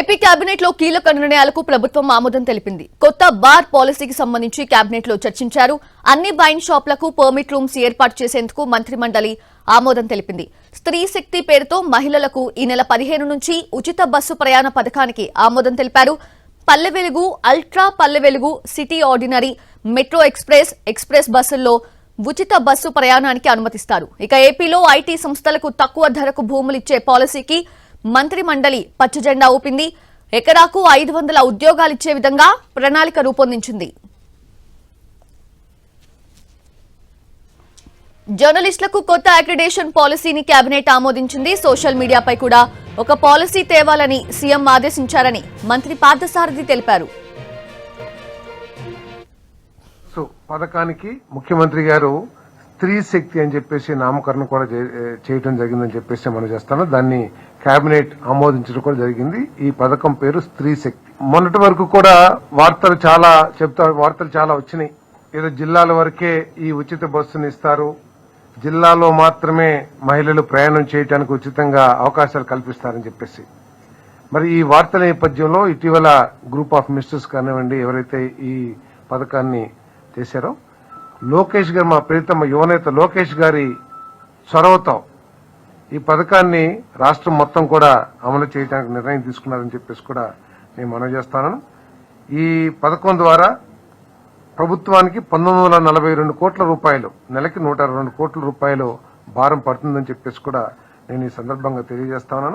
AP cabinet లో కీలక నిర్ణయాలకు ప్రభుత్వం ఆమోదం తెలిపింది. కొత్త బార్ పాలసీకి సంబంధించి కేబినెట్ లో చర్చించారు. అన్ని వైన్ షాపులకు పర్మిట్ రూమ్స్ ఏర్పాటు చేసేందుకు మంత్రిమండలి ఆమోదం తెలిపింది. స్త్రీ శక్తి పేరుతో మహిళలకు ఈ నెల 15 నుంచి ఉచిత బస్సు ప్రయాణ పథకానికి ఆమోదం తెలిపారు. Palle Velugu, ultra Palle Velugu, city ordinary, metro express బస్సుల్లో ఉచిత బస్సు ప్రయాణానికి అనుమతిస్తారు. ఇక ఏపీలో ఐటీ సంస్థలకు తక్కువ ధరకు భూములిచ్చే పాలసీకి మంత్రి మండలి పచ్చజెండా ఊపింది. ఎకరాకు 500 ఉద్యోగాలిచ్చే విధంగా ప్రణాళిక రూపొందించింది. జర్నలిస్టులకు కొత్త అక్రిడేషన్ పాలసీని కేబినెట్ ఆమోదించింది. సోషల్ మీడియాపై కూడా ఒక పాలసీ తేవాలని సీఎం ఆదేశించారని మంత్రి పార్థసారథి తెలిపారు. పథకానికి ముఖ్యమంత్రి గారు స్త్రీ శక్తి అని చెప్పేసి నామకరణం కూడా చేయడం జరిగిందని చెప్పేసి మనం చేస్తాను. దాన్ని కేబినెట్ ఆమోదించడం కూడా జరిగింది. ఈ పథకం పేరు స్త్రీ శక్తి. మొన్నటి వరకు కూడా వార్తలు చాలా వచ్చినాయి. ఏదో జిల్లాల వరకే ఈ ఉచిత బస్సును ఇస్తారు, జిల్లాలో మాత్రమే మహిళలు ప్రయాణం చేయడానికి ఉచితంగా అవకాశాలు కల్పిస్తారని చెప్పేసి. మరి ఈ వార్తల నేపథ్యంలో ఇటీవల గ్రూప్ ఆఫ్ మినిస్టర్స్ కానివ్వండి, ఎవరైతే ఈ పథకాన్ని చేశారో, లోకేష్ గారు, మా ప్రీతమ యువనేత లోకేష్ గారి చొరవతో ఈ పథకాన్ని రాష్ట్రం మొత్తం కూడా అమలు చేయడానికి నిర్ణయం తీసుకున్నారని చెప్పేసి కూడా నేను మనవి చేస్తాను. ఈ పథకం ద్వారా ప్రభుత్వానికి 1942 కోట్ల రూపాయలు, నెలకి 122 కోట్ల రూపాయలు భారం పడుతుందని చెప్పేసి కూడా నేను ఈ సందర్భంగా తెలియజేస్తాను.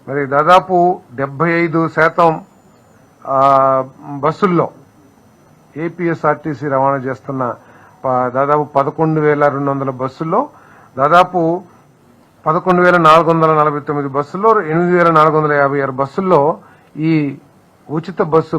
మరి దాదాపు 75% బస్సుల్లో ఏపీఎస్ఆర్టీసీ రవాణా చేస్తున్న దాదాపు 11,200 బస్సుల్లో దాదాపు 11,449 బస్సుల్లో 8,456 బస్సుల్లో ఈ ఉచిత బస్సు